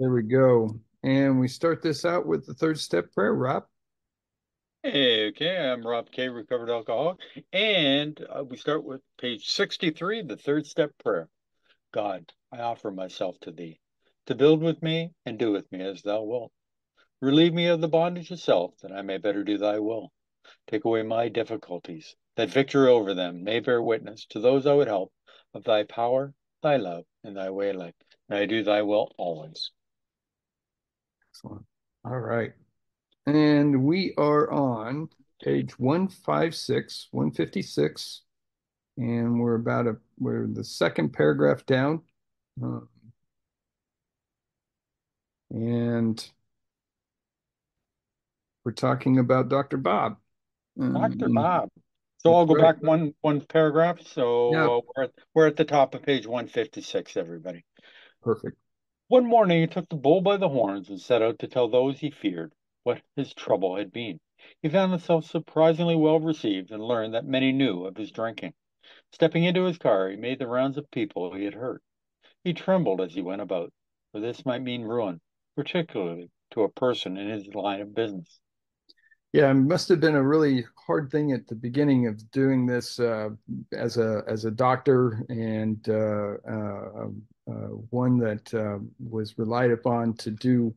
There we go. And we start this out with the third step prayer, Rob. Hey, okay, I'm Rob K, recovered alcoholic, and we start with page 63, the third step prayer. God, I offer myself to thee, to build with me and do with me as thou wilt. Relieve me of the bondage of self, that I may better do thy will. Take away my difficulties, that victory over them may bear witness to those I would help of thy power, thy love, and thy way life. May I do thy will always. Excellent. All right. And we are on page 156, 156, and we're the second paragraph down. Uh, and we're talking about Dr. Bob. Dr. Bob. So That's I'll go right. back one paragraph. Yeah, We're at the top of page 156, everybody. perfect. One morning he took the bull by the horns and set out to tell those he feared what his trouble had been. He found himself surprisingly well received and learned that many knew of his drinking. Stepping into his car, he made the rounds of people he had hurt. He trembled as he went about, for this might mean ruin, particularly to a person in his line of business. Yeah, it must have been a really hard thing at the beginning of doing this as a doctor and one that was relied upon to do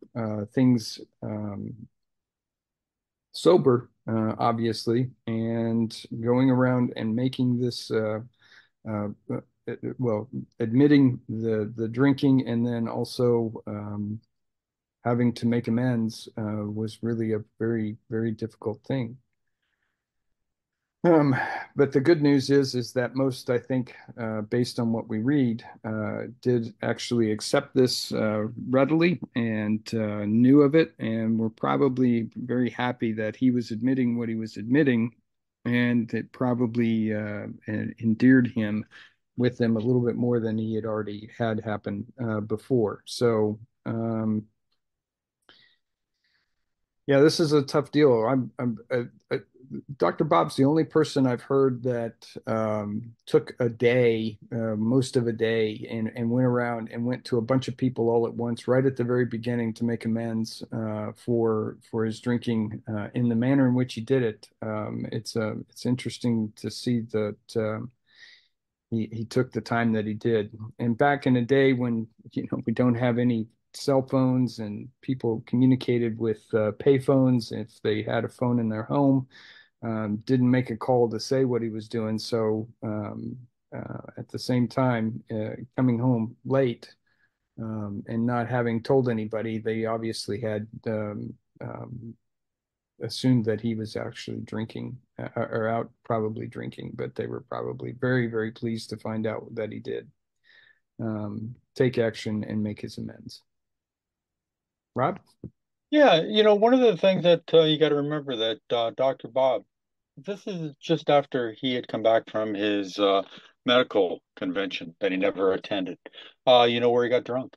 things sober, obviously, and going around and making this uh, well, admitting the drinking and then also having to make amends was really a very, very difficult thing. Um, but the good news is that most, I think, based on what we read, did actually accept this readily and knew of it, and were probably very happy that he was admitting what he was admitting, and it probably endeared him with them a little bit more than he had already had happen before. So, yeah, this is a tough deal. Dr. Bob's the only person I've heard that took a day, most of a day, and went around and went to a bunch of people all at once, right at the very beginning, to make amends for his drinking in the manner in which he did it. It's interesting to see that he took the time that he did. And back in a day when we don't have any cell phones and people communicated with pay phones if they had a phone in their home, didn't make a call to say what he was doing. So at the same time, coming home late and not having told anybody, they obviously had assumed that he was actually drinking or out probably drinking, but they were probably very, very pleased to find out that he did take action and make his amends. Rob? Yeah, one of the things that you got to remember that Dr. Bob, this is just after he had come back from his medical convention that he never attended. Where he got drunk.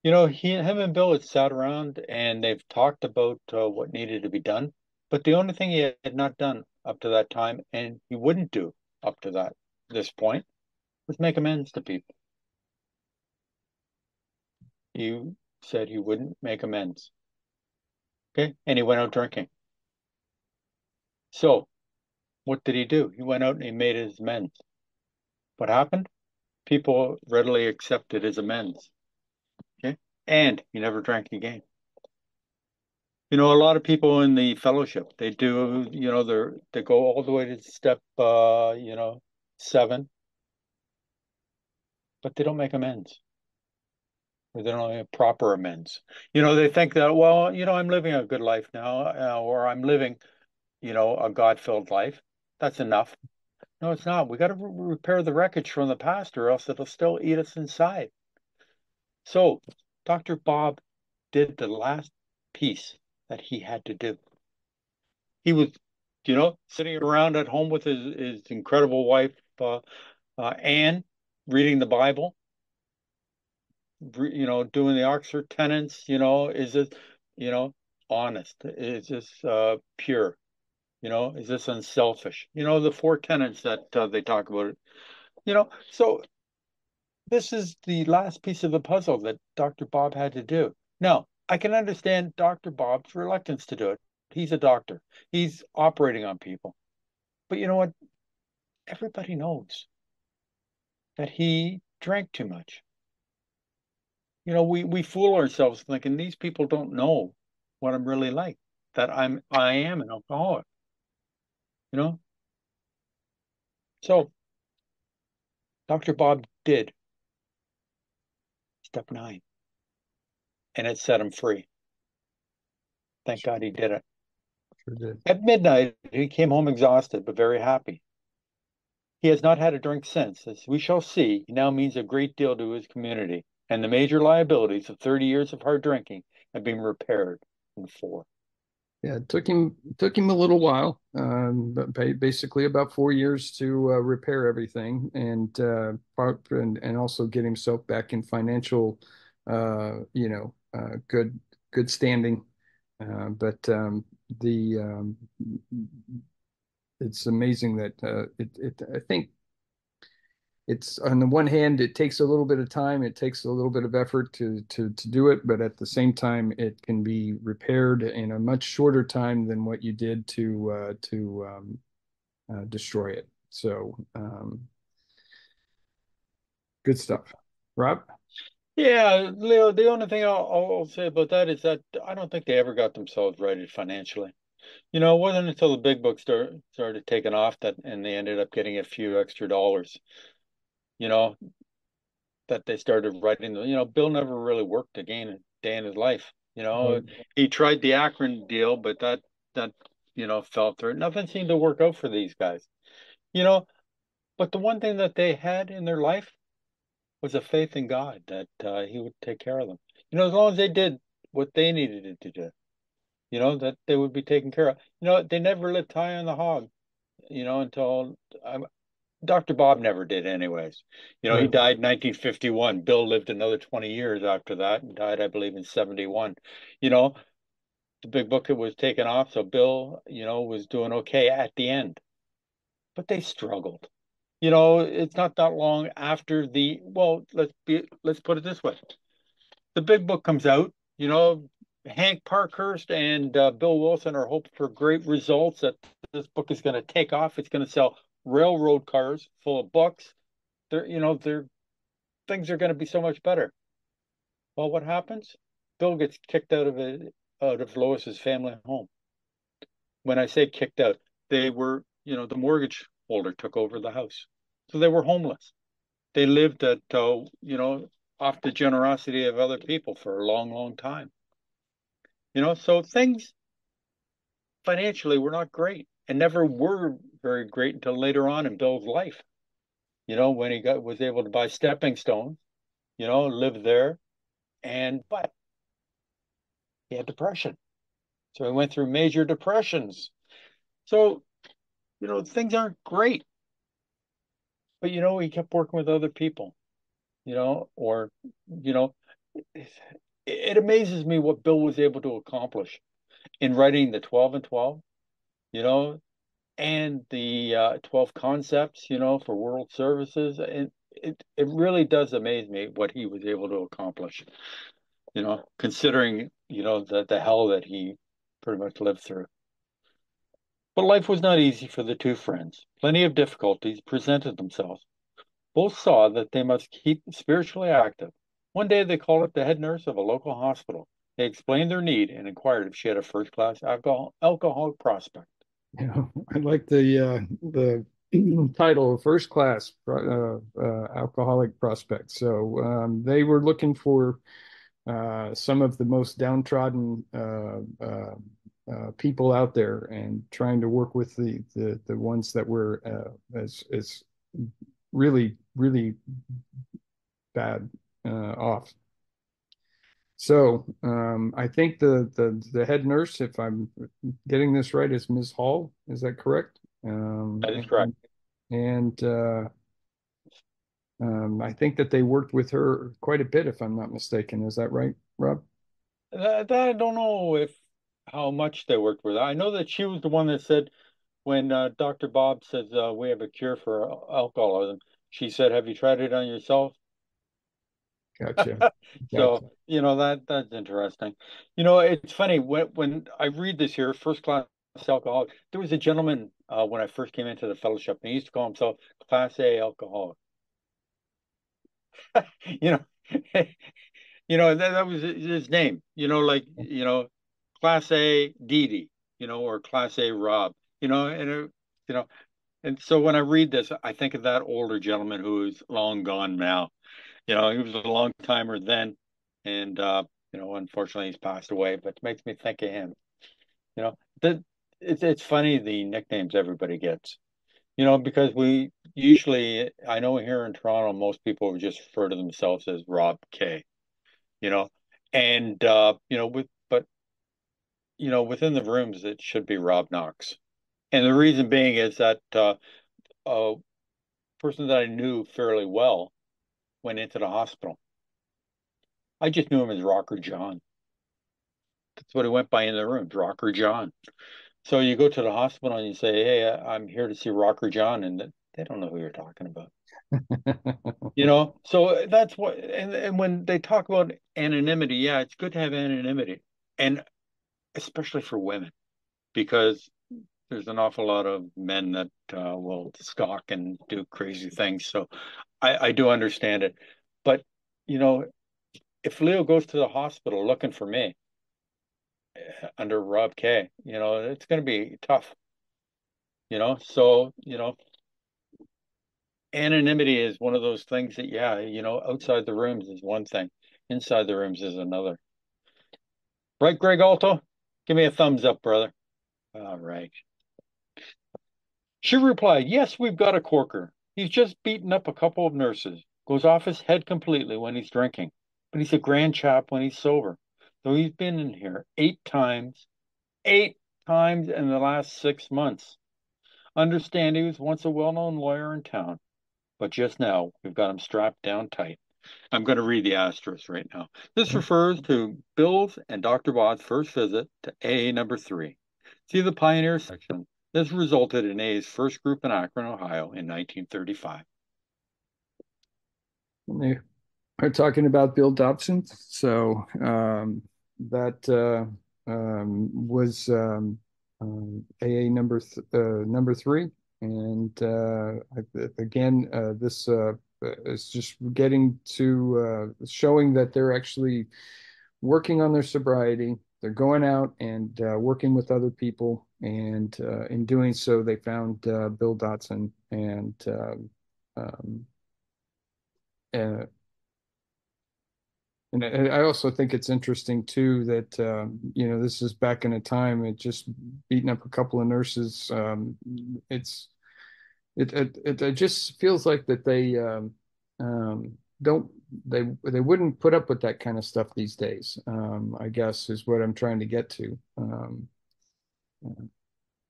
Him and Bill had sat around and they've talked about what needed to be done. But the only thing he had not done up to that time, and he wouldn't do up to this point, was make amends to people. He said he wouldn't make amends. Okay, and he went out drinking. So what did he do? He went out and he made his amends. What happened? People readily accepted his amends. Okay. And he never drank again. A lot of people in the fellowship, they do, they go all the way to step, 7, but they don't make amends or they don't make proper amends. They think that, well, I'm living a good life now, or I'm living, a God-filled life. That's enough. No, it's not. We got to repair the wreckage from the past, or else it'll still eat us inside. So, Dr. Bob did the last piece that he had to do. He was, sitting around at home with his incredible wife, Anne, reading the Bible, doing the Oxford tenets. Is this, you know, honest? Is this pure? Is this unselfish? The four tenets that they talk about. So this is the last piece of the puzzle that Dr. Bob had to do. Now, I can understand Dr. Bob's reluctance to do it. He's a doctor. He's operating on people. But you know what? Everybody knows that he drank too much. We fool ourselves thinking these people don't know what I'm really like, that I am an alcoholic, you know? So Dr. Bob did step 9, and it set him free. Thank God he did it. Sure did. At midnight, he came home exhausted, but very happy. He has not had a drink since. As we shall see, he now means a great deal to his community, and the major liabilities of 30 years of hard drinking have been repaired in 4. Yeah, it took him a little while, but basically about 4 years to repair everything and also get himself back in financial, good standing. But the it's amazing that I think it's on the one hand, it takes a little bit of time, it takes a little bit of effort to do it, but at the same time, it can be repaired in a much shorter time than what you did to destroy it. So good stuff, Rob. Yeah, Leo, the only thing I'll say about that is that I don't think they ever got themselves righted financially. It wasn't until the big book started taking off and they ended up getting a few extra dollars, you know, that they started writing. Bill never really worked a day in his life. Right. He tried the Akron deal, but that fell through. Nothing seemed to work out for these guys. You know, but the one thing that they had in their life was a faith in God that he would take care of them. As long as they did what they needed to do, that they would be taken care of. They never lived high on the hog, until Dr. Bob never did anyways. He Right. died in 1951. Bill lived another 20 years after that and died, I believe, in 71. You know, the big book was taken off, so Bill, was doing okay at the end. But they struggled. It's not that long after well, let's put it this way. The big book comes out, Hank Parkhurst and Bill Wilson are hoping for great results, that this book is going to take off. It's going to sell railroad cars full of books. Their things are going to be so much better. Well, what happens? Bill gets kicked out of Lois's family home. When I say kicked out, they were, the mortgage holder took over the house. So they were homeless. They lived off the generosity of other people for a long, long time. So things financially were not great and never were very great until later on in Bill's life. When he was able to buy stepping stones, live there, but he had depression. So he went through major depressions. So, things aren't great. But he kept working with other people, or it, it amazes me what Bill was able to accomplish in writing the 12 and 12, you know, and the 12 concepts, for world services. And it really does amaze me what he was able to accomplish, considering, the hell that he pretty much lived through. But life was not easy for the two friends. Plenty of difficulties presented themselves. Both saw that they must keep spiritually active. One day they called up the head nurse of a local hospital. They explained their need and inquired if she had a first-class alcoholic prospect. I like the title, First Class Alcoholic Prospect. So they were looking for some of the most downtrodden people out there and trying to work with the ones that were as really really bad off. So I think the head nurse, if I'm getting this right, is Ms. Hall. Is that correct? That is correct. And I think that they worked with her quite a bit, if I'm not mistaken. Is that right, Rob? That I don't know if how much they worked with. I know that she was the one that said when Dr. Bob says we have a cure for alcoholism, she said, "Have you tried it on yourself?" Gotcha. So, Gotcha. that's interesting. It's funny when I read this here, first class alcoholic, there was a gentleman when I first came into the fellowship, and he used to call himself Class A alcoholic. You know, that was his name. Class A Didi, or Class A Rob. You know, and so when I read this, I think of that older gentleman who is long gone now. He was a long timer then, and unfortunately he's passed away. But it makes me think of him. You know, that it's funny the nicknames everybody gets. Because we usually, I know here in Toronto, most people would just refer to themselves as Rob K. You know, and within the rooms it should be Rob Knox, and the reason being is that a person that I knew fairly well went into the hospital. I just knew him as Rocker John. That's what he went by in the rooms, Rocker John. So you go to the hospital and you say, "Hey, I'm here to see Rocker John," and they don't know who you're talking about. So that's what, and when they talk about anonymity, yeah, it's good to have anonymity, and especially for women, because there's an awful lot of men that will stalk and do crazy things. So I do understand it. But, you know, if Leo goes to the hospital looking for me under Rob K, it's going to be tough, So, anonymity is one of those things that, yeah, outside the rooms is one thing, inside the rooms is another. Right, Greg Alto? Give me a thumbs up, brother. All right. She replied, "Yes, we've got a corker. He's just beaten up a couple of nurses. Goes off his head completely when he's drinking. But he's a grand chap when he's sober. Though he's been in here 8 times in the last 6 months. Understand he was once a well-known lawyer in town. But just now, we've got him strapped down tight." I'm going to read the asterisk right now. This refers to Bill's and Dr. Bott's first visit to AA number 3. See the Pioneer section. This resulted in AA's first group in Akron, Ohio in 1935. They are talking about Bill Dobson. So that was AA number 3. And again, this is just getting to showing that they're actually working on their sobriety. They're going out and working with other people, and in doing so, they found Bill Dotson, um, uh, and I also think it's interesting too that this is back in a time it just beating up a couple of nurses. It just feels like that they don't they wouldn't put up with that kind of stuff these days. I guess is what I'm trying to get to.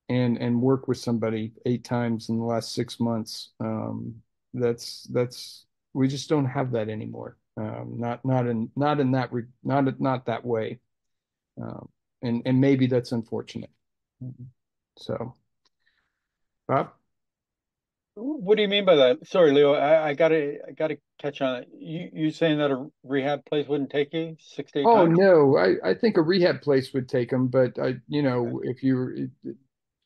And work with somebody 8 times in the last 6 months. That's we just don't have that anymore. Not that way. And maybe that's unfortunate. So, Bob? What do you mean by that? Sorry, Leo. I gotta catch on it. You saying that a rehab place wouldn't take you 6 to 8 Oh times? no, I think a rehab place would take them, but if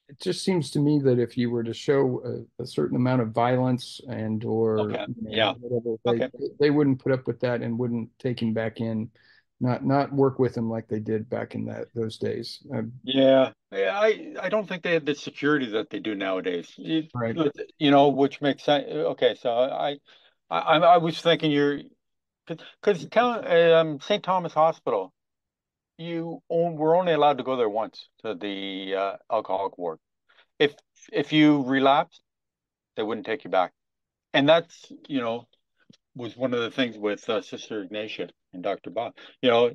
it just seems to me that if you were to show a certain amount of violence and or Okay. Yeah. whatever, Okay. they wouldn't put up with that and wouldn't take him back in, not work with him like they did back in those days. Yeah. Yeah, I don't think they have the security that they do nowadays. Right. Which makes sense. Okay, so I was thinking because St. Thomas Hospital, we're only allowed to go there once to the alcoholic ward. If if you relapse, they wouldn't take you back. And that's, was one of the things with Sister Ignatia and Dr. Bob. You know,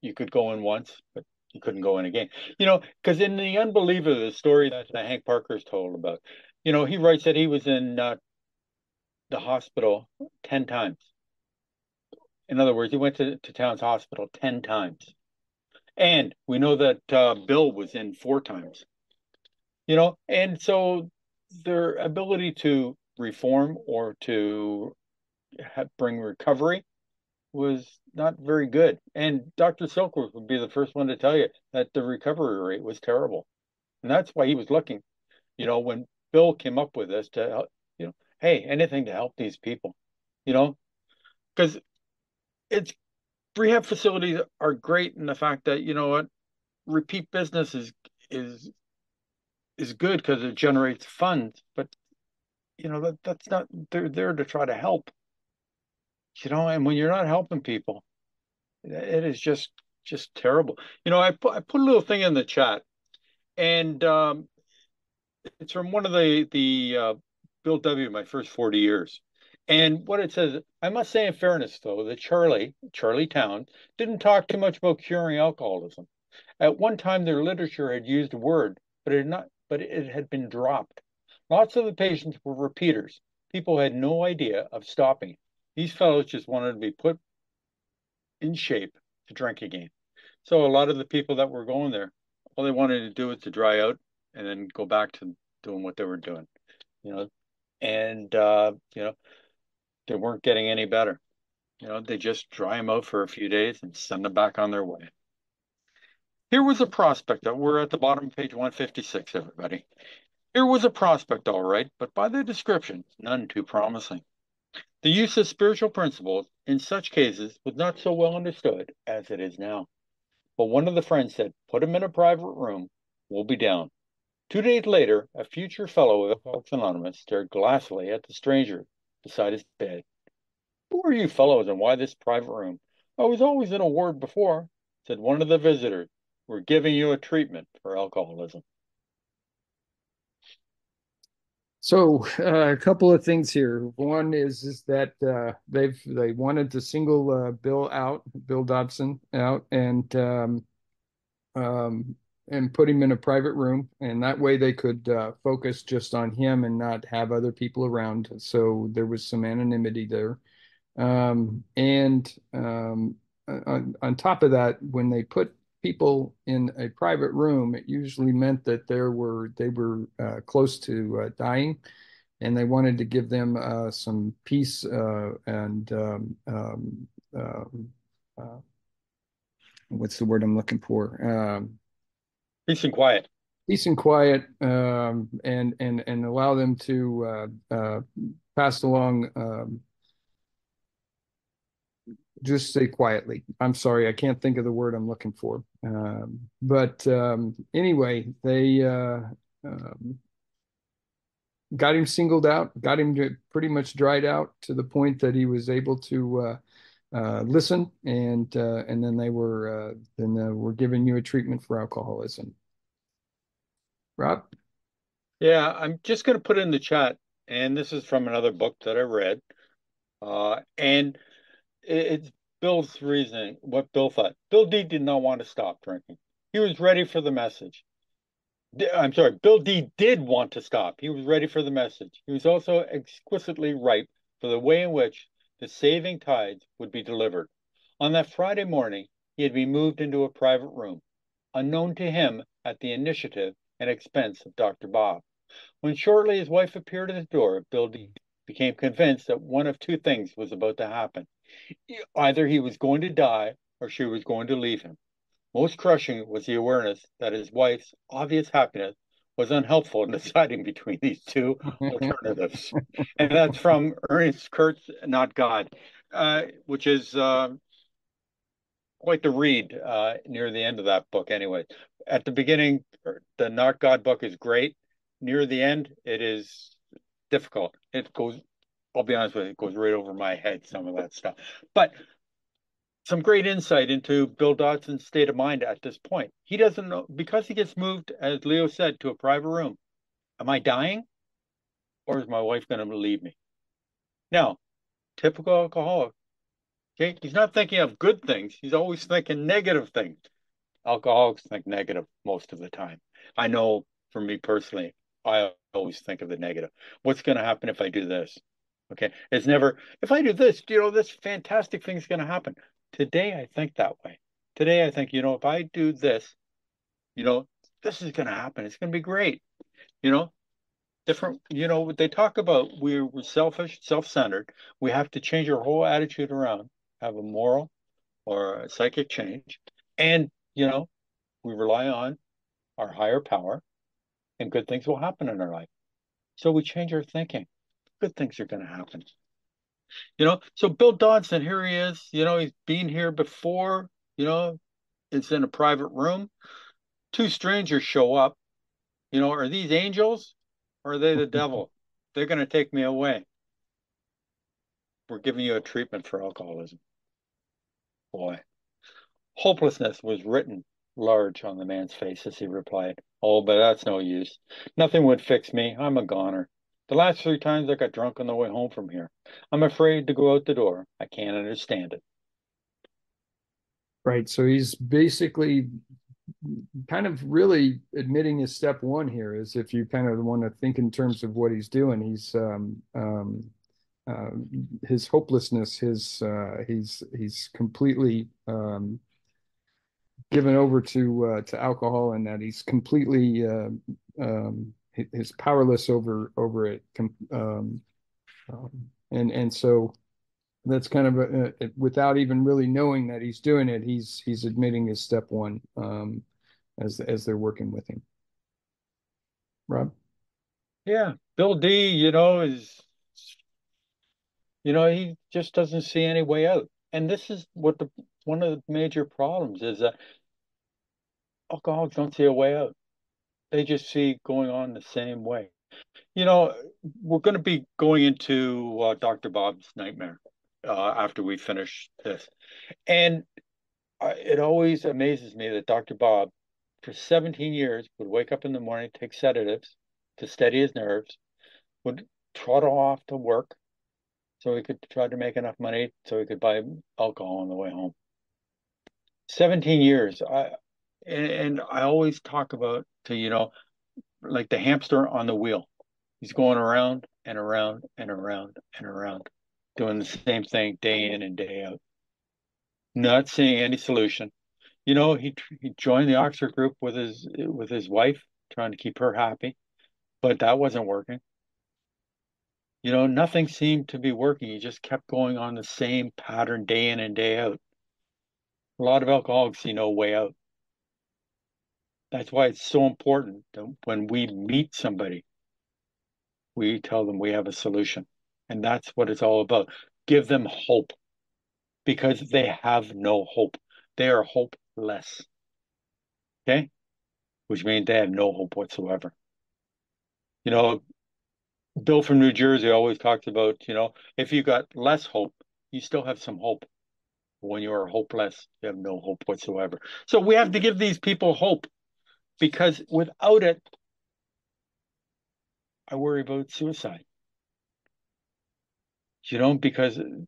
you could go in once, but you couldn't go in again. Because in The Unbeliever, the story that Hank Parker's told about, he writes that he was in the hospital 10 times. In other words, he went to Towns Hospital 10 times. And we know that Bill was in 4 times, and so their ability to reform or to bring recovery was not very good. And Dr. Silkworth would be the first one to tell you that the recovery rate was terrible. And that's why he was looking, when Bill came up with this to help, hey, anything to help these people, you know, because it's rehab facilities are great in the fact that, what, repeat business is is good because it generates funds, but that's not, they're there to try to help, and when you're not helping people, it is just terrible. I put a little thing in the chat, and it's from one of the Bill W. My first 40 years. And what it says, I must say in fairness, though, that Charlie Town, didn't talk too much about curing alcoholism. At one time, their literature had used a word, but it had been dropped. Lots of the patients were repeaters. People had no idea of stopping. These fellows just wanted to be put in shape to drink again. So a lot of the people that were going there, all they wanted to do was to dry out and then go back to doing what they were doing, you know, and they weren't getting any better. They just dry them out for a few days and send them back on their way. Here was a prospect. We're at the bottom of page 156, everybody. Here was a prospect, all right, but by the description, none too promising. The use of spiritual principles in such cases was not so well understood as it is now. But one of the friends said, put him in a private room, we'll be down. 2 days later, a future fellow of Alcoholics Anonymous stared glassily at the stranger beside his bed. Who are you fellows and why this private room? I was always in a ward before, said one of the visitors. We're giving you a treatment for alcoholism. So a couple of things here. One is that they wanted to single Bill Dobson out, and put him in a private room, and that way they could focus just on him and not have other people around. So there was some anonymity there. And on top of that, when they put people in a private room, it usually meant that they were close to dying, and they wanted to give them some peace and what's the word I'm looking for? Peace and quiet. Peace and quiet, and allow them to pass along. Just say quietly. I'm sorry, I can't think of the word I'm looking for. But anyway, they got him singled out, got him pretty much dried out to the point that he was able to listen, and then were giving you a treatment for alcoholism. Rob? Yeah, I'm just going to put in the chat, and this is from another book that I read, and it's Bill's reasoning, what Bill thought. Bill D did not want to stop drinking. He was ready for the message. I'm sorry, Bill D did want to stop. He was ready for the message. He was also exquisitely ripe for the way in which the saving tides would be delivered. On that Friday morning, he had been moved into a private room, unknown to him at the initiative and expense of Dr. Bob. When shortly his wife appeared at the door, Bill D became convinced that one of two things was about to happen. Either he was going to die or she was going to leave him. Most crushing was the awareness that his wife's obvious happiness was unhelpful in deciding between these two alternatives. And that's from Ernest Kurtz, Not God, which is quite the read near the end of that book anyway. At the beginning, the Not God book is great. Near the end, it is difficult. I'll be honest with you, it goes right over my head, some of that stuff. But some great insight into Bill Dodson's state of mind at this point. He doesn't know, because he gets moved, as Leo said, to a private room. Am I dying? Or is my wife going to leave me? Now, typical alcoholic, okay, he's not thinking of good things. He's always thinking negative things. Alcoholics think negative most of the time. I know for me personally, I always think of the negative. What's going to happen if I do this? Okay. It's never, if I do this, this fantastic thing's going to happen. Today, I think that way. Today, I think, if I do this, this is going to happen. It's going to be great. Different, they talk about we're selfish, self-centered. We have to change our whole attitude around. have a moral or a psychic change, and we rely on our higher power, and good things will happen in our life. So we change our thinking. Good things are going to happen. So Bill Dodson, here he is. He's been here before. It's in a private room. Two strangers show up. Are these angels or are they the devil? They're going to take me away. We're giving you a treatment for alcoholism. Boy, hopelessness was written large on the man's face as he replied, "Oh, but that's no use. Nothing would fix me. I'm a goner. The last 3 times I got drunk on the way home from here. I'm afraid to go out the door. I can't understand it." Right. So he's basically kind of really admitting his step one here is if you kind of want to think in terms of what he's doing, uh, his hopelessness, he's completely given over to alcohol, and that he's completely he's powerless over it, and so that's kind of without even really knowing that he's doing it, he's admitting his step one as they're working with him. Rob? Yeah, Bill D, he just doesn't see any way out. And this is what the one of the major problems is that alcoholics don't see a way out. They just see going on the same way. You know, we're going to be going into Dr. Bob's nightmare after we finish this. And it always amazes me that Dr. Bob, for 17 years, would wake up in the morning, take sedatives to steady his nerves, would trot off to work so he could try to make enough money so he could buy alcohol on the way home. 17 years. And I always talk about like the hamster on the wheel. He's going around and around and around and around, doing the same thing day in and day out, not seeing any solution. He joined the Oxford group with his wife, trying to keep her happy, but that wasn't working. Nothing seemed to be working. He just kept going on the same pattern day in and day out. A lot of alcoholics see no way out. That's why it's so important that when we meet somebody, we tell them we have a solution. And that's what it's all about. Give them hope because they have no hope. They are hopeless. Okay? Which means they have no hope whatsoever. You know, Bill from New Jersey always talks about, if you got less hope, you still have some hope. When you are hopeless, you have no hope whatsoever. So we have to give these people hope because without it, I worry about suicide. Because, a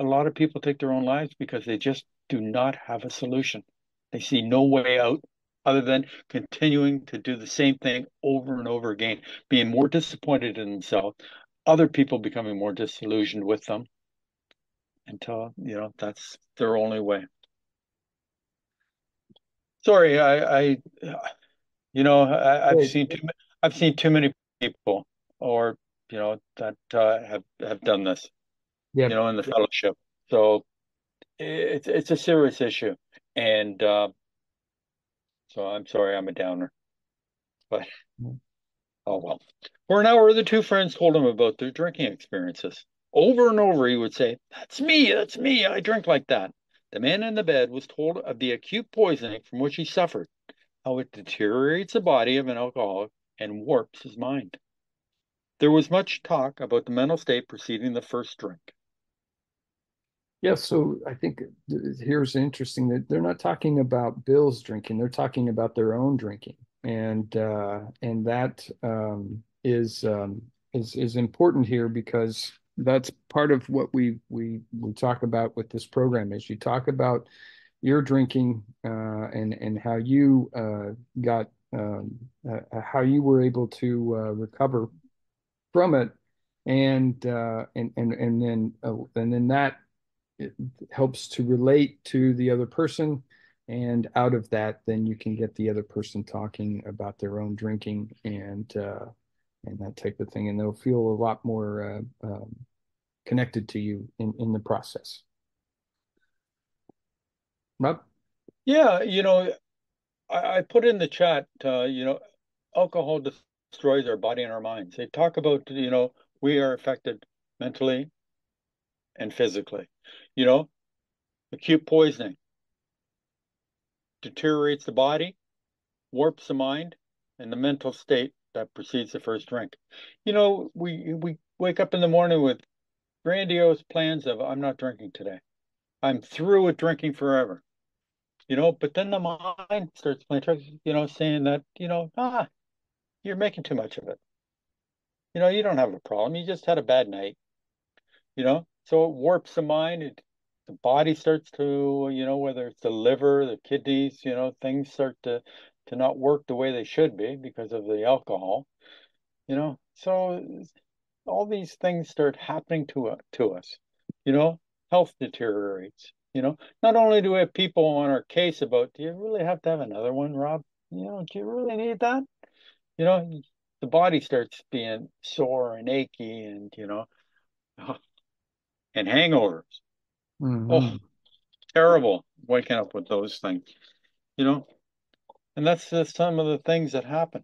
lot of people take their own lives because they just do not have a solution. They see no way out other than continuing to do the same thing over and over again, being more disappointed in themselves, other people becoming more disillusioned with them until, that's their only way. Sorry, I've Hey, seen I've seen too many people or, that have done this, yeah, in the fellowship. So it's a serious issue, and so I'm sorry I'm a downer, but oh well. For an hour, the two friends told him about their drinking experiences. Over and over, he would say, that's me, I drink like that." The man in the bed was told of the acute poisoning from which he suffered, how it deteriorates the body of an alcoholic and warps his mind. There was much talk about the mental state preceding the first drink. yeah. So I think here's interesting that they're not talking about Bill's drinking; they're talking about their own drinking, and that is important here because that's part of what we talk about with this program. Is you talk about your drinking and how you got how you were able to recover from it, and then that it helps to relate to the other person. And out of that, then you can get the other person talking about their own drinking and that type of thing, and they'll feel a lot more connected to you in the process. Rob? Yeah, I put in the chat, alcohol destroys our body and our minds. They talk about, we are affected mentally and physically. You know, acute poisoning deteriorates the body, warps the mind, and the mental state that precedes the first drink. We wake up in the morning with grandiose plans of I'm not drinking today. I'm through with drinking forever. But then the mind starts playing tricks, saying that, you're making too much of it. You don't have a problem. You just had a bad night, So it warps the mind. The body starts to, whether it's the liver, the kidneys, things start to not work the way they should be because of the alcohol, So all these things start happening to us, you know, health deteriorates, Not only do we have people on our case about, do you really have to have another one, Rob? Do you really need that? You know, the body starts being sore and achy and, and hangovers. Oh, Hmm. terrible waking up with those things, you know, and that's just some of the things that happen.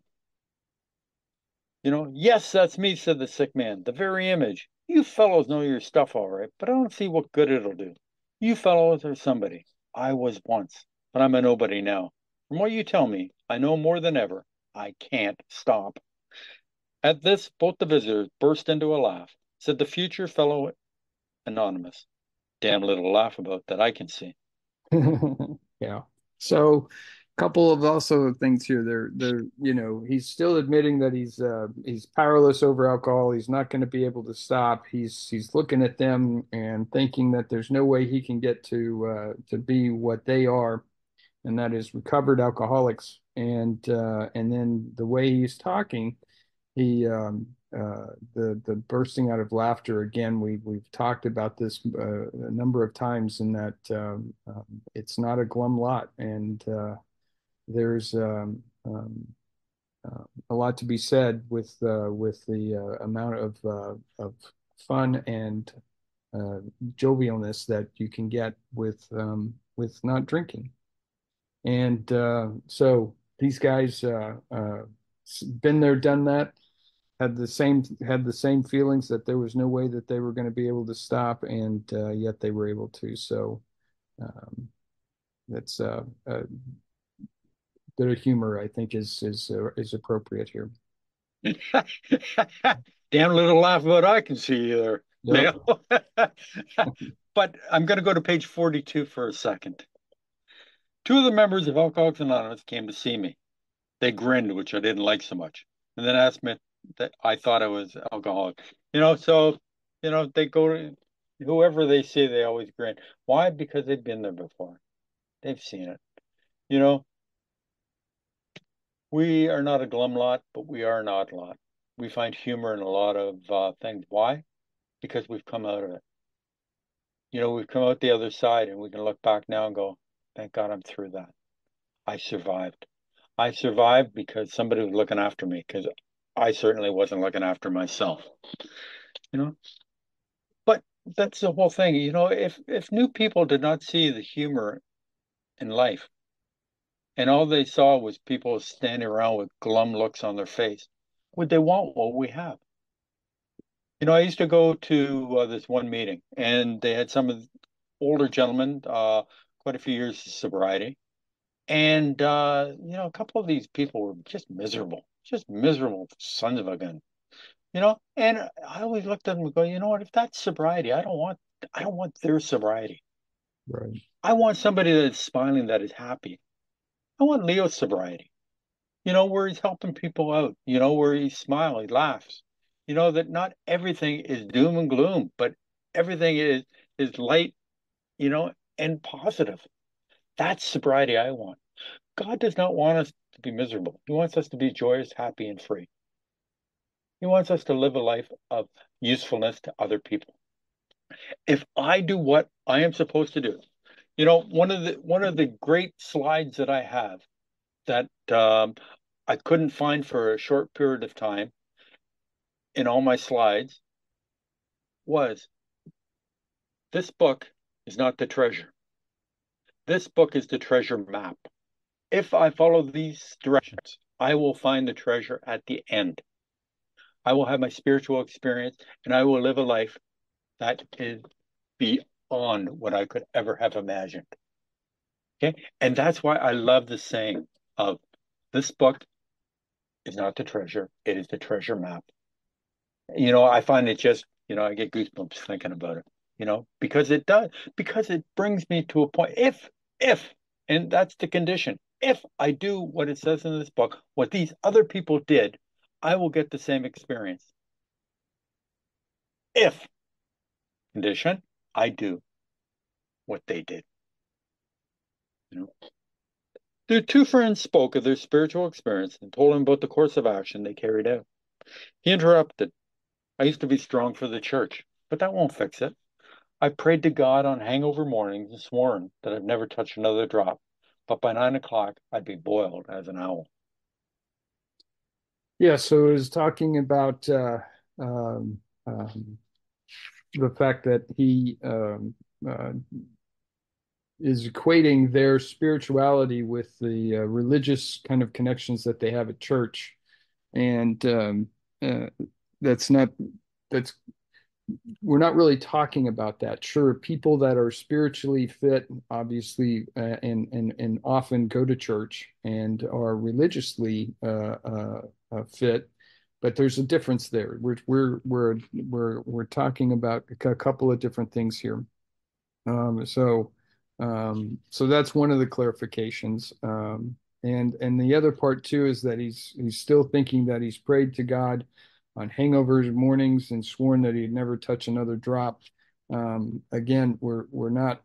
Yes, that's me, said the sick man, the very image. You fellows know your stuff all right, but I don't see what good it'll do. You fellows are somebody. I was once, but I'm a nobody now. From what you tell me, I know more than ever. I can't stop. At this, both the visitors burst into a laugh. Said the future fellow anonymous. Damn little laugh about that I can see. Yeah. So, a couple of also things here. He's still admitting that he's powerless over alcohol. He's not going to be able to stop. He's looking at them and thinking that there's no way he can get to be what they are, and that is recovered alcoholics. And then the way he's talking, he the bursting out of laughter again. We've talked about this a number of times, in that it's not a glum lot, and there's a lot to be said with the amount of fun and jovialness that you can get with not drinking. And so these guys been there, done that, had the same feelings that there was no way that they were going to be able to stop, and yet they were able to. So um, that's a bit of humor, I think, is appropriate here. Damn little laugh about I can see there. Yep. But I'm going to go to page 42 for a second. Two of the members of Alcoholics Anonymous came to see me. They grinned, which I didn't like so much, and then asked me that I thought I was alcoholic. So, they go to whoever they see, they always grin. Why? Because they've been there before. They've seen it. You know, we are not a glum lot, but we are an odd lot. We find humor in a lot of things. Why? Because we've come out of it. We've come out the other side, and we can look back now and go, thank God I'm through that. I survived. I survived because somebody was looking after me, because I certainly wasn't looking after myself. You know, but that's the whole thing. If new people did not see the humor in life, and all they saw was people standing around with glum looks on their face, would they want what we have? I used to go to this one meeting, and they had some of the older gentlemen, quite a few years of sobriety. And, a couple of these people were just miserable sons of a gun, And I always looked at them and go, you know what? If that's sobriety, I don't want their sobriety. Right. I want somebody that's smiling, that is happy. I want Leo's sobriety, where he's helping people out, where he smiles, he laughs, that not everything is doom and gloom, but everything is light, you know, and positive. That's sobriety I want. God does not want us to be miserable. He wants us to be joyous, happy, and free. He wants us to live a life of usefulness to other people. If I do what I am supposed to do, one of the great slides that I have that I couldn't find for a short period of time in all my slides was, this book is not the treasure. This book is the treasure map. If I follow these directions, I will find the treasure at the end. I will have my spiritual experience and I will live a life that is beyond what I could ever have imagined. Okay. And that's why I love the saying of this book is not the treasure, it is the treasure map. I find it just, I get goosebumps thinking about it, because it does, because it brings me to a point. If, and that's the condition, if I do what it says in this book, what these other people did, I will get the same experience. If, condition, I do what they did. You know, the two friends spoke of their spiritual experience and told him about the course of action they carried out. He interrupted. I used to be strong for the church, but that won't fix it. I prayed to God on hangover mornings and sworn that I'd never touch another drop, but by 9 o'clock, I'd be boiled as an owl. Yeah, so it was talking about um, um, the fact that he is equating their spirituality with the religious kind of connections that they have at church, and uh, that's not that's we're not really talking about that. Sure, people that are spiritually fit, obviously, and often go to church and are religiously fit, but there's a difference there. We're talking about a couple of different things here. So that's one of the clarifications. And the other part too is that he's still thinking that he's prayed to God on hangovers mornings and sworn that he'd never touch another drop. Again, we're not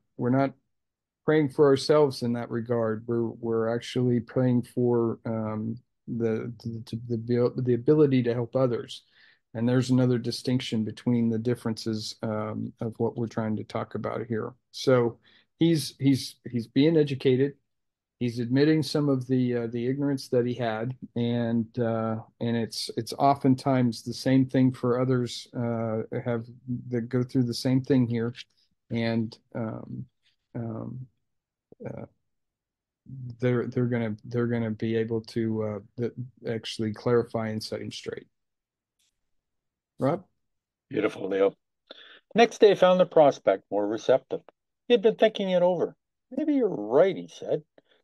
praying for ourselves in that regard. We're actually praying for the ability to help others. And there's another distinction between the differences of what we're trying to talk about here. So he's being educated. He's admitting some of the ignorance that he had, and it's oftentimes the same thing for others have that go through the same thing here, and um, uh, they're gonna be able to actually clarify and set him straight. Rob? Beautiful, Leo. Next day found the prospect more receptive. He had been thinking it over. Maybe you're right, he said.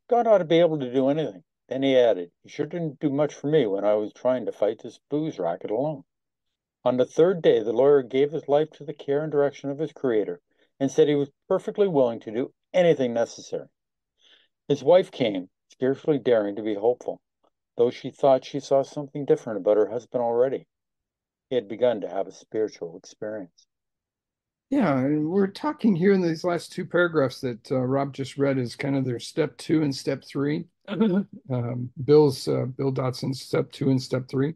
God ought to be able to do anything. Then he added, he sure didn't do much for me when I was trying to fight this booze racket alone. On the third day, the lawyer gave his life to the care and direction of his Creator and said he was perfectly willing to do anything necessary. His wife came, scarcely daring to be hopeful, though she thought she saw something different about her husband already. He had begun to have a spiritual experience. Yeah, and we're talking here in these last two paragraphs that Rob just read is kind of their step two and step three. Bill Dotson's step two and step three.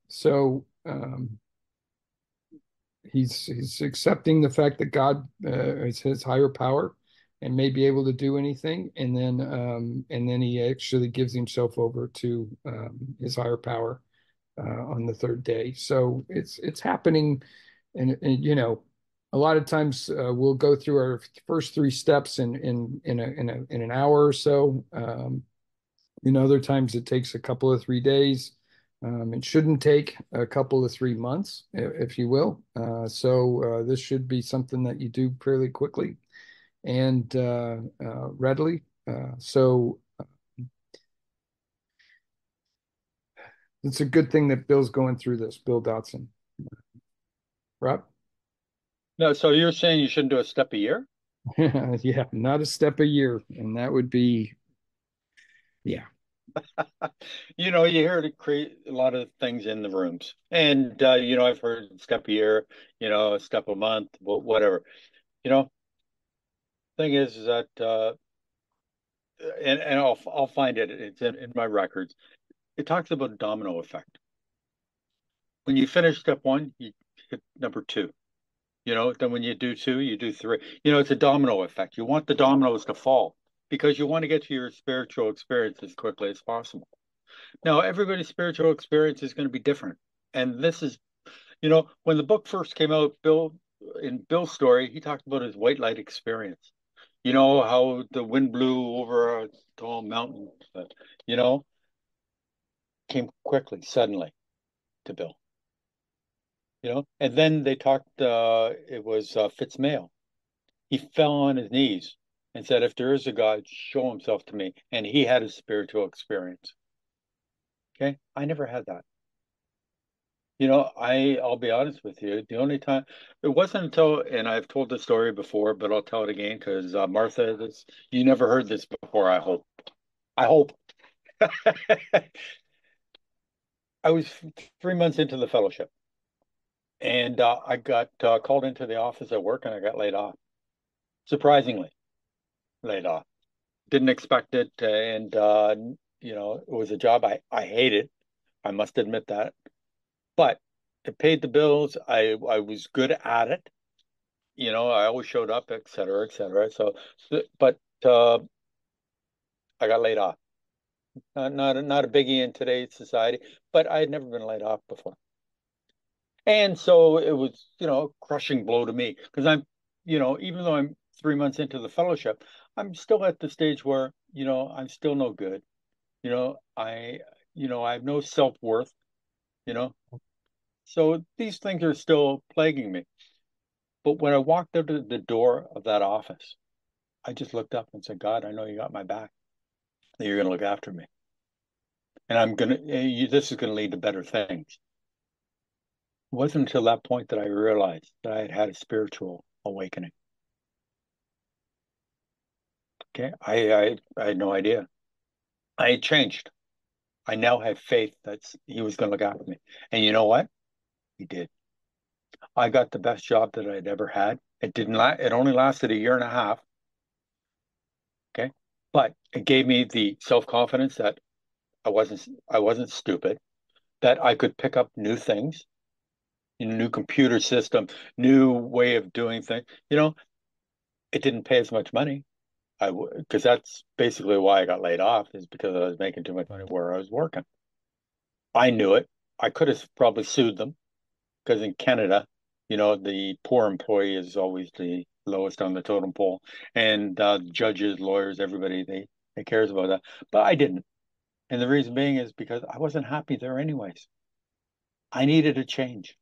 So he's accepting the fact that God is his higher power and may be able to do anything, and then he actually gives himself over to his higher power on the third day. So it's happening, and a lot of times we'll go through our first three steps in an hour or so. Other times it takes a couple of 3 days. It shouldn't take a couple of 3 months, if you will. So this should be something that you do fairly quickly and readily. So it's a good thing that Bill's going through this, Bill Dotson. Rob? No, so you're saying you shouldn't do a step a year? Yeah, not a step a year. And that would be, yeah. You hear to create a lot of things in the rooms. And, I've heard step a year, a step a month, whatever. You know, thing is that, and I'll find it. It's in my records. It talks about domino effect. When you finish step one, you hit number two. Then when you do two, you do three. It's a domino effect. You want the dominoes to fall because you want to get to your spiritual experience as quickly as possible. Now, everybody's spiritual experience is going to be different. And this is, when the book first came out, in Bill's story, he talked about his white light experience. You know how the wind blew over a tall mountain, but, you know, came quickly, suddenly to Bill. And then they talked. It was Fitzmail. He fell on his knees and said, "If there is a God, show himself to me." And he had a spiritual experience. Okay, I never had that. I'll be honest with you. The only time it wasn't until, and I've told this story before, but I'll tell it again because Martha, you never heard this before. I hope. I hope. I was 3 months into the fellowship, and I got called into the office at work, and I got laid off. Surprisingly, laid off. Didn't expect it, and it was a job I hated. I must admit that, but it paid the bills. I was good at it. I always showed up, et cetera, et cetera. But I got laid off. Not a biggie in today's society, but I had never been laid off before. And so it was, a crushing blow to me because even though I'm 3 months into the fellowship, I'm still at the stage where, I'm still no good. I have no self-worth, you know. So these things are still plaguing me. But when I walked out of the door of that office, I just looked up and said, God, I know you got my back, that you're going to look after me. And this is going to lead to better things. It wasn't until that point that I realized that I had had a spiritual awakening. Okay. I had no idea. I had changed. I now have faith that he was going to look after me. And you know what? He did. I got the best job that I'd ever had. It only lasted a year and a half. Okay. But it gave me the self-confidence that I wasn't stupid, that I could pick up new things, new computer system, new way of doing things. It didn't pay as much money. Because that's basically why I got laid off, is because I was making too much money where I was working. I knew it. I could have probably sued them because in Canada, the poor employee is always the lowest on the totem pole, and judges, lawyers, everybody they cares about that. But I didn't, and the reason being is because I wasn't happy there anyways. I needed a change.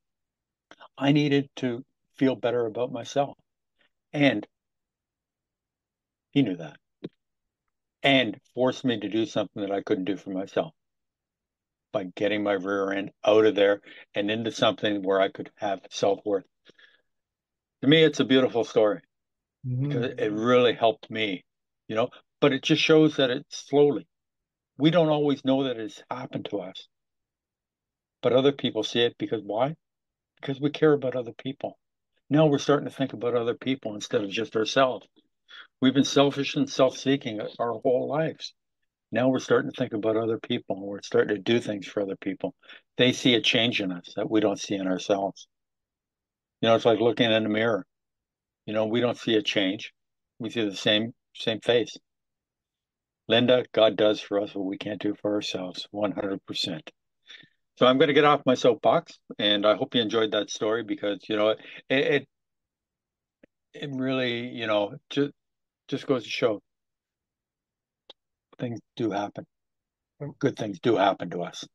I needed to feel better about myself, and he knew that, and forced me to do something that I couldn't do for myself by getting my rear end out of there and into something where I could have self-worth. To me, it's a beautiful story Mhm. because it really helped me, you know, but it just shows that it's slowly. We don't always know that it's happened to us, but other people see it because why? Because we care about other people. Now we're starting to think about other people instead of just ourselves. We've been selfish and self-seeking our whole lives. Now we're starting to think about other people and we're starting to do things for other people. They see a change in us that we don't see in ourselves. It's like looking in a mirror. We don't see a change. We see the same face. Linda, God does for us what we can't do for ourselves, 100%. So I'm going to get off my soapbox, and I hope you enjoyed that story because it it really just goes to show things do happen. Good things do happen to us.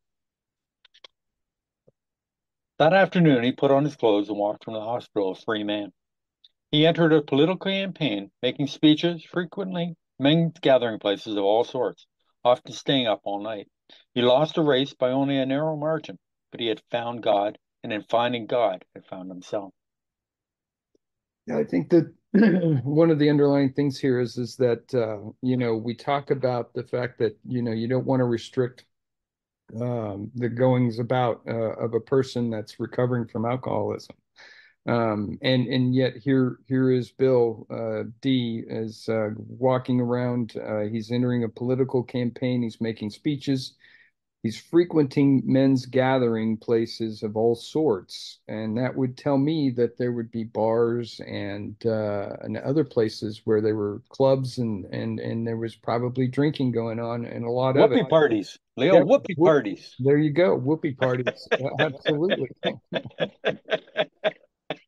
That afternoon, he put on his clothes and walked from the hospital a free man. He entered a political campaign, making speeches, frequently men's gathering places of all sorts, often staying up all night. He lost a race by only a narrow margin, but he had found God, and in finding God, had found himself. Yeah, I think that one of the underlying things here is that we talk about the fact that you don't want to restrict the goings about of a person that's recovering from alcoholism. And yet here is Bill D is walking around. He's entering a political campaign. He's making speeches. He's frequenting men's gathering places of all sorts, and that would tell me that there would be bars and other places where there were clubs and there was probably drinking going on, and a lot of it. Whoopee parties, Leo, Yeah, whoopee whoop, parties. there you go, whoopee parties, absolutely.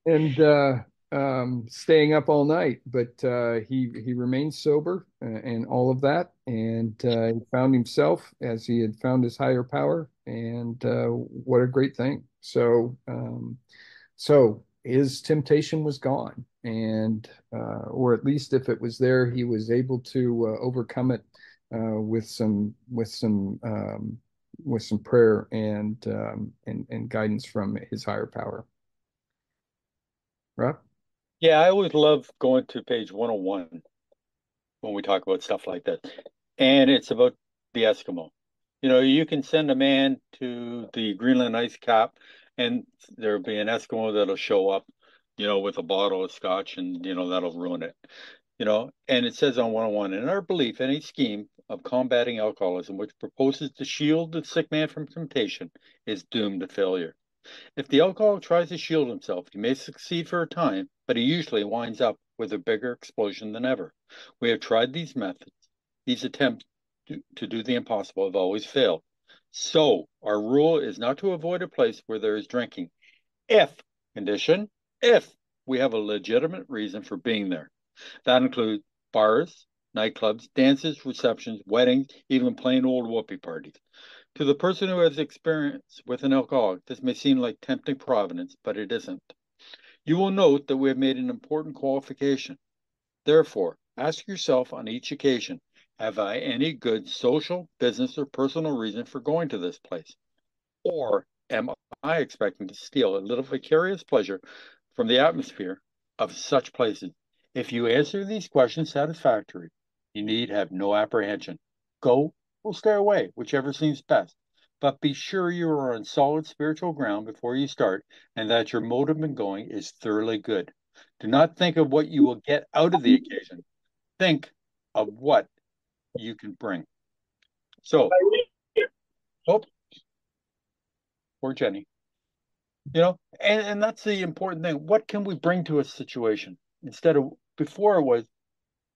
And staying up all night, but he remained sober and all of that, and he found himself as he had found his higher power, and what a great thing. So his temptation was gone, and or at least if it was there, he was able to overcome it with some prayer and guidance from his higher power. Right? Yeah, I always love going to page 101 when we talk about stuff like that. And it's about the Eskimo. You know, you can send a man to the Greenland ice cap, and there'll be an Eskimo that'll show up, with a bottle of scotch, and, that'll ruin it. And it says on 101, in our belief, any scheme of combating alcoholism which proposes to shield the sick man from temptation is doomed to failure. If the alcoholic tries to shield himself, he may succeed for a time, but he usually winds up with a bigger explosion than ever. We have tried these methods. These attempts to do the impossible have always failed. So, our rule is not to avoid a place where there is drinking, if, condition, if we have a legitimate reason for being there. That includes bars, nightclubs, dances, receptions, weddings, even plain old whoopee parties. To the person who has experience with an alcoholic, this may seem like tempting providence, but it isn't. You will note that we have made an important qualification. Therefore, ask yourself on each occasion, have I any good social, business, or personal reason for going to this place? Or am I expecting to steal a little vicarious pleasure from the atmosphere of such places? If you answer these questions satisfactorily, you need have no apprehension. Go or stay away, whichever seems best. But be sure you are on solid spiritual ground before you start and that your motive in going is thoroughly good. Do not think of what you will get out of the occasion. Think of what you can bring. So, oh, poor Jenny. And that's the important thing. What can we bring to a situation instead of before it was,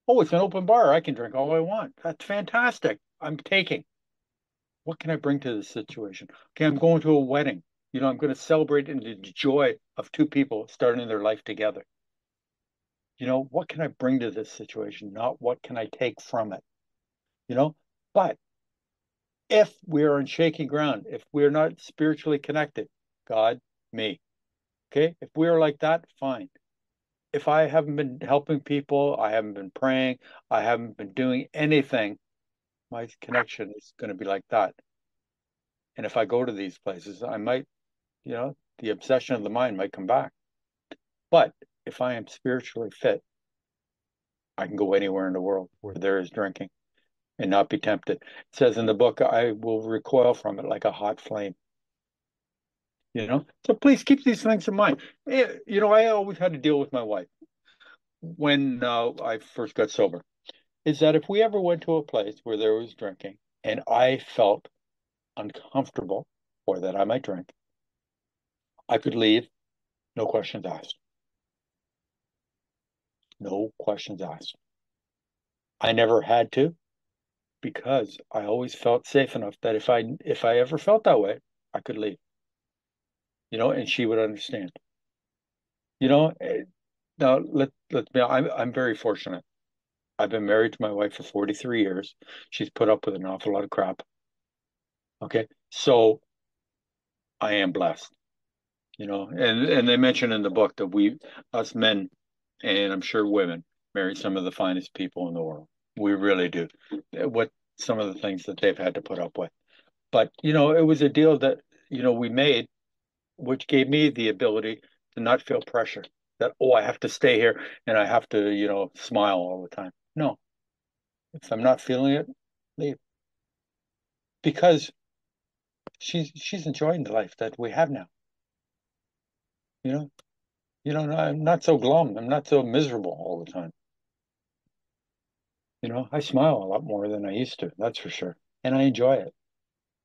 oh, it's an open bar. I can drink all I want. That's fantastic. I'm taking. What can I bring to this situation? Okay, I'm going to a wedding. I'm going to celebrate in the joy of two people starting their life together. What can I bring to this situation? Not what can I take from it, you know? But if we're on shaky ground, if we're not spiritually connected, God, me, okay? If we're like that, fine. If I haven't been helping people, I haven't been praying, I haven't been doing anything, my connection is going to be like that. And if I go to these places, I might, the obsession of the mind might come back. But if I am spiritually fit, I can go anywhere in the world where there is drinking and not be tempted. It says in the book, I will recoil from it like a hot flame. So please keep these things in mind. I always had to deal with my wife when I first got sober. Is that if we ever went to a place where there was drinking and I felt uncomfortable or that I might drink, I could leave, no questions asked. No questions asked. I never had to because I always felt safe enough that if I ever felt that way, I could leave, and she would understand. Now let me. I'm very fortunate. I've been married to my wife for 43 years. She's put up with an awful lot of crap. Okay, so I am blessed. And they mention in the book that us men, and I'm sure women, marry some of the finest people in the world. We really do. What some of the things that they've had to put up with. But, it was a deal that, we made, which gave me the ability to not feel pressure that, oh, I have to stay here and I have to, smile all the time. No, if I'm not feeling it, leave. Because she's enjoying the life that we have now. You know, I'm not so glum. I'm not so miserable all the time. I smile a lot more than I used to, that's for sure. And I enjoy it.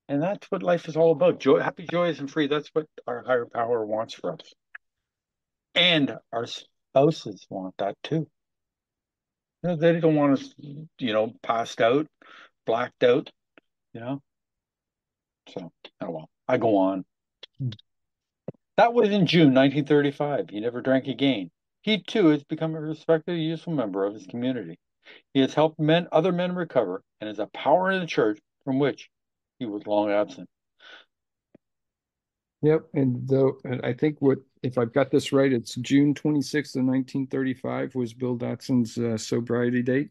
And that's what life is all about. Joy, happy, joyous, and free. That's what our higher power wants for us. And our spouses want that too. They don't want us, passed out, blacked out, you know. So, oh well, I go on. That was in June 1935. He never drank again. He too has become a respected, useful member of his community. He has helped other men recover, and is a power in the church from which he was long absent. Yep. And I think what, if I've got this right, it's June 26th of 1935 was Bill Dotson's sobriety date.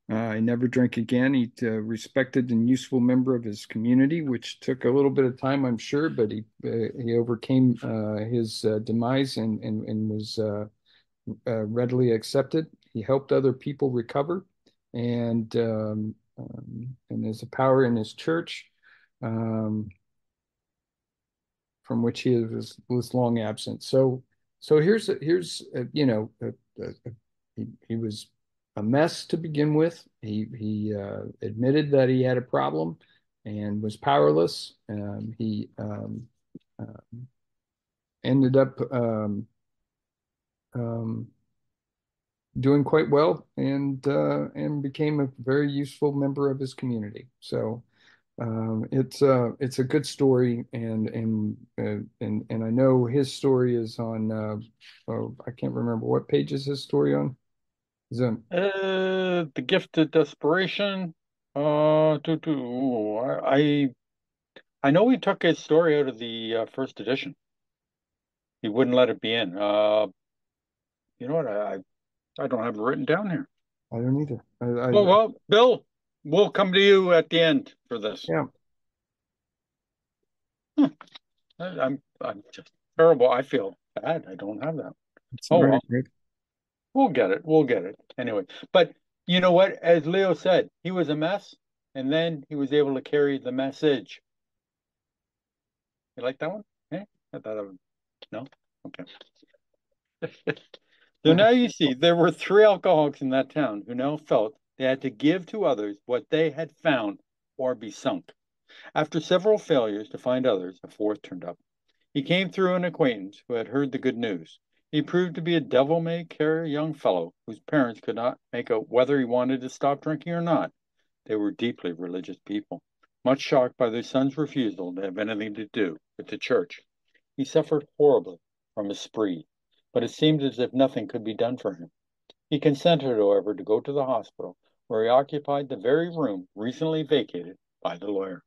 He never drank again. He respected and useful member of his community, which took a little bit of time, I'm sure, but he overcame his demise and was readily accepted. He helped other people recover, and there's a power in his church. Um, from which he was long absent. So he was a mess to begin with. He admitted that he had a problem and was powerless. He uh, ended up um, doing quite well and became a very useful member of his community. So it's a good story, and I know his story is on. Oh, I can't remember what page is his story on. Is it? The Gift of Desperation. I know he took his story out of the first edition. He wouldn't let it be in. You know what? I don't have it written down here. I don't either. Well, Bill, we'll come to you at the end for this. Yeah, Hmm. I'm just terrible. I feel bad. I don't have that. it's Oh right, well, right. we'll get it. We'll get it anyway. But you know what? As Leo said, he was a mess, and then he was able to carry the message. You like that one? Yeah, I thought I would. No? Okay. So now you see, there were three alcoholics in that town who now felt they had to give to others what they had found or be sunk. After several failures to find others, a fourth turned up. He came through an acquaintance who had heard the good news. He proved to be a devil-may-care young fellow whose parents could not make out whether he wanted to stop drinking or not. They were deeply religious people, much shocked by their son's refusal to have anything to do with the church. He suffered horribly from his spree, but it seemed as if nothing could be done for him. He consented, however, to go to the hospital, where he occupied the very room recently vacated by the lawyer.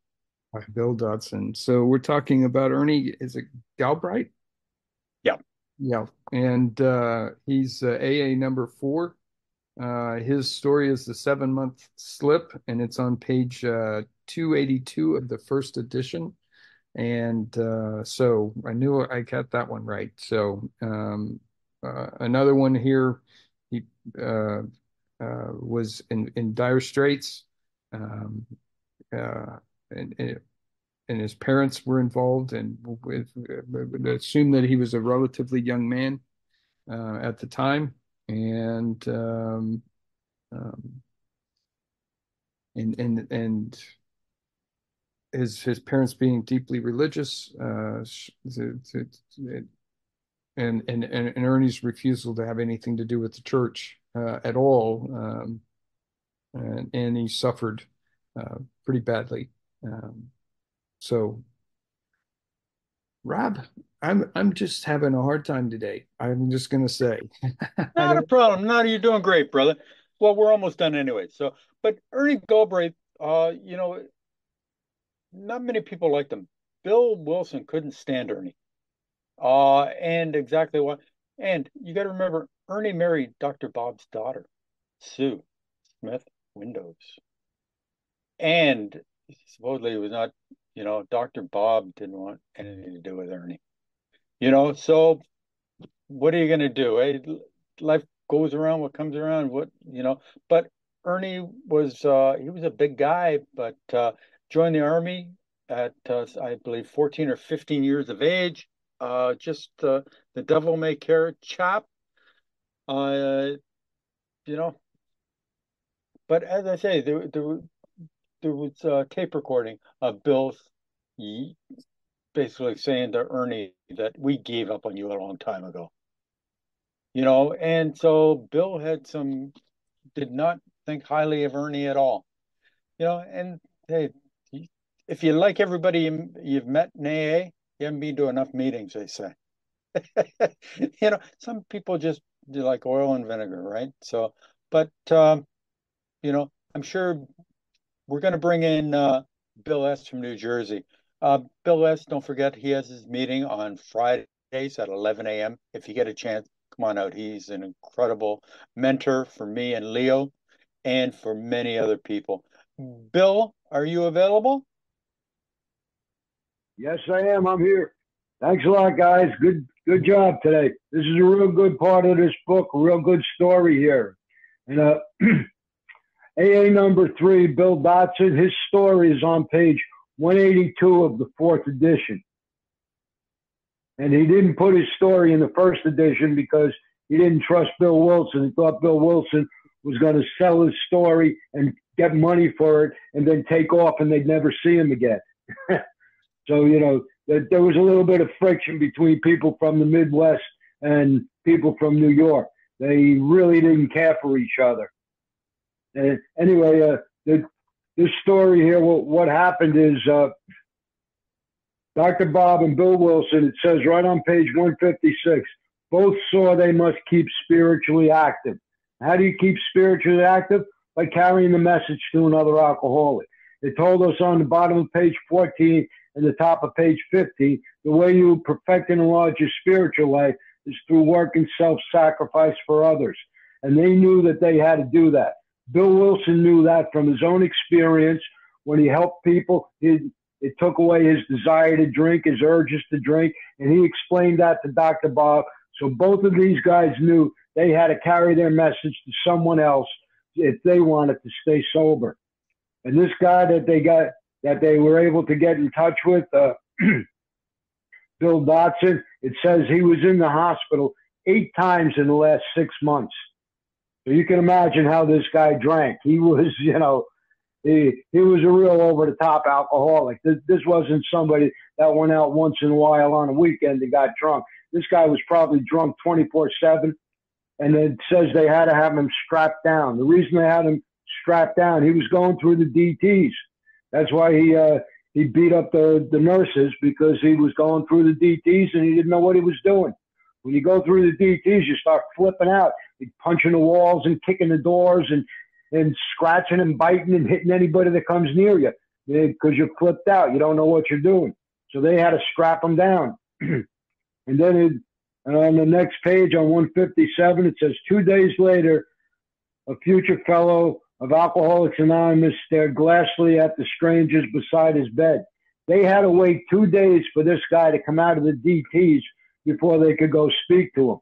By Bill Dodson. So we're talking about Ernie. Is it Galbraith? Yeah. Yeah, and he's AA number 4. His story is the 7-month slip, and it's on page 282 of the first edition. And so I knew I got that one right. So another one here, he was in dire straits, um, uh, and and his parents were involved, and with assume that he was a relatively young man at the time, and um, and his parents being deeply religious, and Ernie's refusal to have anything to do with the church at all, and he suffered pretty badly. Um, so, Rob, I'm just having a hard time today. I'm just gonna say, I Not a don't. problem. No, you're doing great, brother. Well, we're almost done anyway. So, but Ernie Galbraith, not many people liked him. Bill Wilson couldn't stand Ernie. And exactly what. And you got to remember, Ernie married Dr. Bob's daughter, Sue Smith Windows. And supposedly it was not, Dr. Bob didn't want anything to do with Ernie. So what are you going to do? Eh? Life goes around what comes around, but Ernie he was a big guy, but joined the army at, I believe, 14 or 15 years of age. Just the devil may care chap, uh, you know. But as I say, there was a tape recording of Bill basically saying to Ernie that we gave up on you a long time ago. And so Bill did not think highly of Ernie at all. And hey, if you like everybody you've met in AA, you haven't been to enough meetings, they say. Some people just like oil and vinegar, right? So, but I'm sure we're going to bring in Bill S. from New Jersey. Bill S., don't forget, he has his meeting on Fridays at 11 a.m. If you get a chance, come on out. He's an incredible mentor for me and Leo and for many other people. Bill, are you available? Yes, I am. I'm here. Thanks a lot, guys. Good job today. This is a real good part of this book, a real good story here. And AA number 3, Bill Dotson, his story is on page 182 of the 4th edition. And he didn't put his story in the 1st edition because he didn't trust Bill Wilson. He thought Bill Wilson was going to sell his story and get money for it and then take off and they'd never see him again. So, there was a little bit of friction between people from the Midwest and people from New York. They really didn't care for each other. And anyway, this story here, what happened is Dr. Bob and Bill Wilson, it says right on page 156, both saw they must keep spiritually active. How do you keep spiritually active? By carrying the message to another alcoholic. They told us on the bottom of page 14 and the top of page 15, the way you perfect and enlarge your spiritual life is through work and self-sacrifice for others. And they knew that they had to do that. Bill Wilson knew that from his own experience when he helped people. It took away his desire to drink, his urges to drink, and he explained that to Dr. Bob. So both of these guys knew they had to carry their message to someone else if they wanted to stay sober. And this guy that they were able to get in touch with, Bill Dotson, it says he was in the hospital 8 times in the last 6 months. So you can imagine how this guy drank. He was, he was a real over-the-top alcoholic. This wasn't somebody that went out once in a while on a weekend and got drunk. This guy was probably drunk 24/7, and it says they had to have him strapped down. The reason they had him strapped down, he was going through the DTs. That's why he beat up the nurses, because he was going through the DTs and he didn't know what he was doing. When you go through the DTs, you start flipping out. You're punching the walls and kicking the doors and scratching and biting and hitting anybody that comes near you because you're flipped out. You don't know what you're doing. So they had to strap him down. And then on the next page, on 157, it says, 2 days later, a future fellow of Alcoholics Anonymous stared glassily at the strangers beside his bed. They had to wait 2 days for this guy to come out of the DTs before they could go speak to him.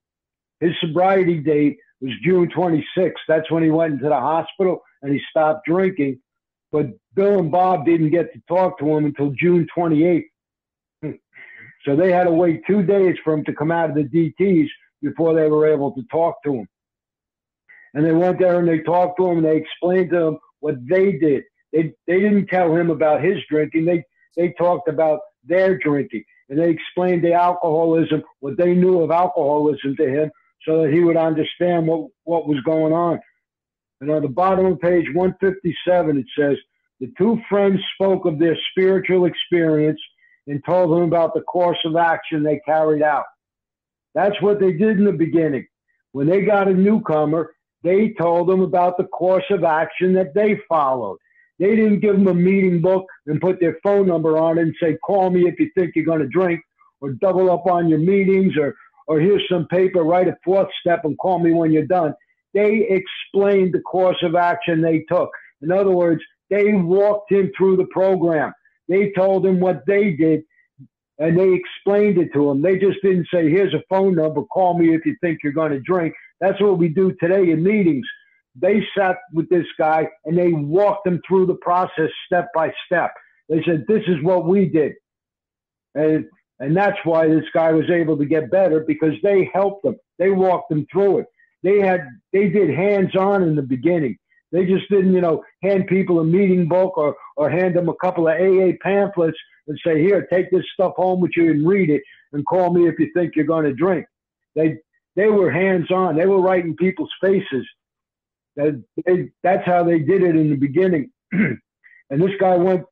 His sobriety date was June 26th. That's when he went into the hospital and he stopped drinking. But Bill and Bob didn't get to talk to him until June 28th. So they had to wait 2 days for him to come out of the DTs before they were able to talk to him. And they went there and they talked to him and they explained to him what they did. They didn't tell him about his drinking. They talked about their drinking. And they explained the alcoholism, what they knew of alcoholism to him, so that he would understand what was going on. And on the bottom of page 157, it says, the 2 friends spoke of their spiritual experience and told him about the course of action they carried out. That's what they did in the beginning. When they got a newcomer, they told them about the course of action that they followed. They didn't give them a meeting book and put their phone number on it and say, call me if you think you're going to drink, or double up on your meetings, or here's some paper, write a 4th step and call me when you're done. They explained the course of action they took. In other words, they walked him through the program. They told him what they did, and they explained it to him. They just didn't say, here's a phone number, call me if you think you're going to drink. That's what we do today in meetings. They sat with this guy, and they walked him through the process step by step. They said, this is what we did. And that's why this guy was able to get better, because they helped him. They walked him through it. They did hands-on in the beginning. They just didn't, hand people a meeting book or hand them a couple of AA pamphlets and say, here, take this stuff home with you and read it and call me if you think you're going to drink. They were hands-on. They were right in people's faces. That's how they did it in the beginning. And this guy went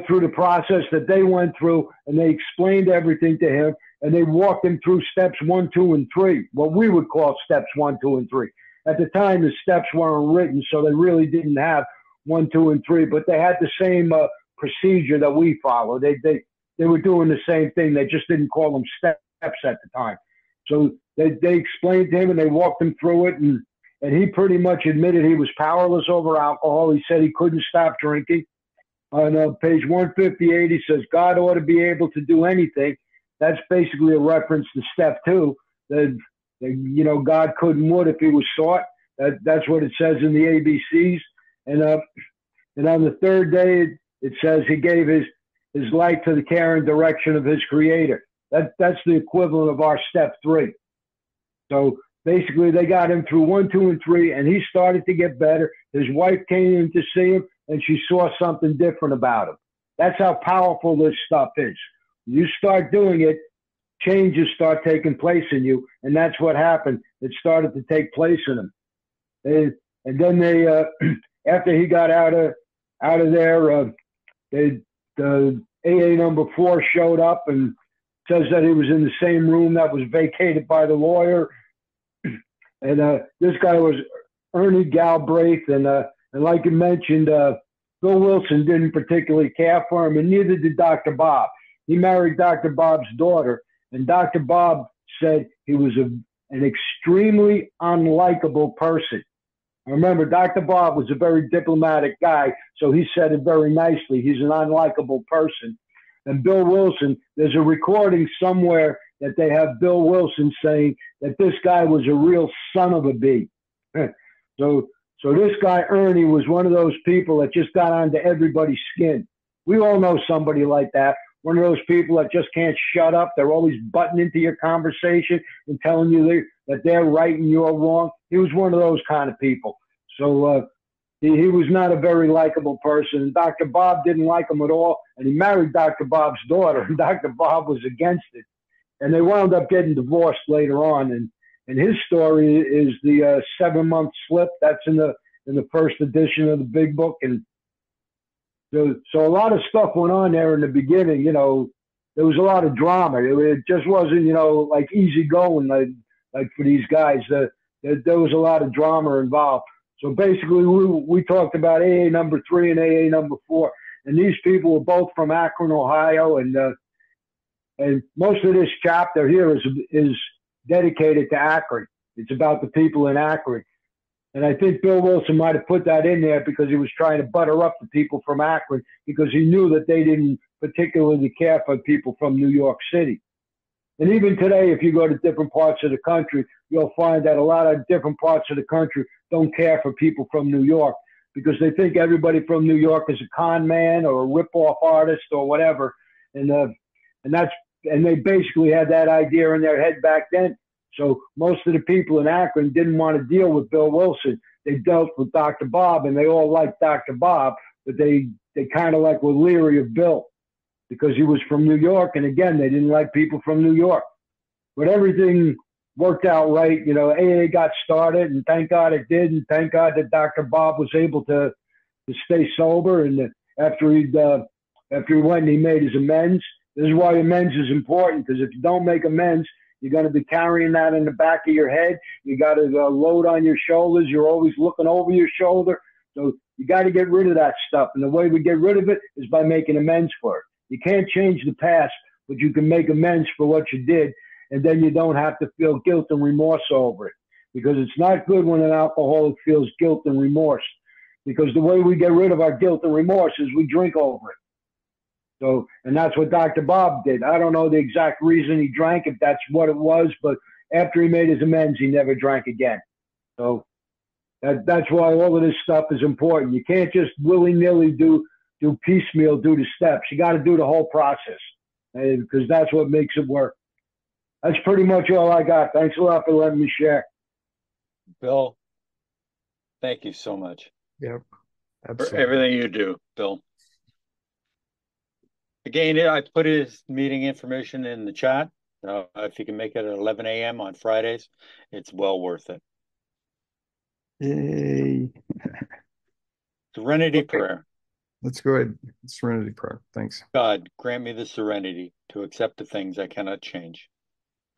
through the process that they went through, and they explained everything to him. and they walked him through steps 1, 2, and 3, what we would call steps 1, 2, and 3. At the time, the steps weren't written, so they really didn't have 1, 2, and 3, but they had the same procedure that we follow. They were doing the same thing. They just didn't call them steps at the time. So they explained to him and they walked him through it, and he pretty much admitted he was powerless over alcohol. He said he couldn't stop drinking. On page 158, he says, God ought to be able to do anything. That's basically a reference to step 2, that you know, God could and would if he was sought. That's what it says in the ABCs. And on the 3rd day, it says he gave his life to the care and direction of his creator. That's the equivalent of our step 3. So basically they got him through 1, 2, and 3, and he started to get better. His wife came in to see him, and she saw something different about him. That's how powerful this stuff is. You start doing it, changes start taking place in you, and that's what happened. It started to take place in him. And then they, after he got out of there, the AA number 4 showed up and says that he was in the same room that was vacated by the lawyer. And this guy was Ernie Galbraith, and like you mentioned, Bill Wilson didn't particularly care for him, and neither did Dr. Bob. He married Dr. Bob's daughter, and Dr. Bob said he was an extremely unlikable person. Remember, Dr. Bob was a very diplomatic guy, so he said it very nicely. He's an unlikable person. And Bill Wilson, there's a recording somewhere that they have Bill Wilson saying that this guy was a real son of a bee. So this guy, Ernie, was one of those people that just got onto everybody's skin. We all know somebody like that. One of those people that just can't shut up. They're always butting into your conversation and telling you that they're right and you're wrong. He was one of those kind of people. So he was not a very likable person. And Dr. Bob didn't like him at all. And he married Dr. Bob's daughter, and Dr. Bob was against it. And they wound up getting divorced later on. And his story is the 7-month slip. That's in the first edition of the big book. And so a lot of stuff went on there in the beginning. You know, there was a lot of drama. It just wasn't, you know, like easy going like for these guys. There was a lot of drama involved. So basically, we talked about AA number 3 and AA number 4, and these people were both from Akron, Ohio, and most of this chapter here is dedicated to Akron. It's about the people in Akron. And I think Bill Wilson might have put that in there because he was trying to butter up the people from Akron, because he knew that they didn't particularly care for people from New York City. And even today, if you go to different parts of the country, you'll find that a lot of different parts of the country don't care for people from New York, because they think everybody from New York is a con man or a rip-off artist or whatever. And they basically had that idea in their head back then. So most of the people in Akron didn't want to deal with Bill Wilson. They dealt with Dr. Bob, and they all liked Dr. Bob, but they kind of like were leery of Bill because he was from New York. And again, they didn't like people from New York. But everything worked out right. You know, AA got started, and thank God it did. And thank God that Dr. Bob was able to stay sober. And after he went and he made his amends. This is why amends is important, because if you don't make amends, you're going to be carrying that in the back of your head. You got a load on your shoulders. You're always looking over your shoulder. So you got to get rid of that stuff. And the way we get rid of it is by making amends for it. You can't change the past, but you can make amends for what you did. And then you don't have to feel guilt and remorse over it, because it's not good when an alcoholic feels guilt and remorse, because the way we get rid of our guilt and remorse is we drink over it. So, and that's what Dr. Bob did. I don't know the exact reason he drank, if that's what it was, but after he made his amends, he never drank again. So that's why all of this stuff is important. You can't just willy-nilly do piecemeal, do the steps. You got to do the whole process, because that's what makes it work. That's pretty much all I got. Thanks a lot for letting me share. Bill, thank you so much. Yep. Absolutely. For everything you do, Bill. Again, I put his meeting information in the chat. If you can make it at 11 a.m. on Fridays, it's well worth it. Yay. Serenity Prayer. Let's go ahead. Serenity prayer. Thanks. God, grant me the serenity to accept the things I cannot change,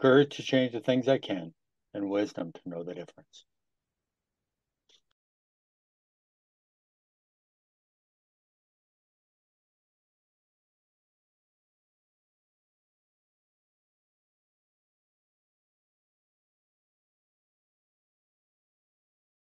courage to change the things I can, and wisdom to know the difference.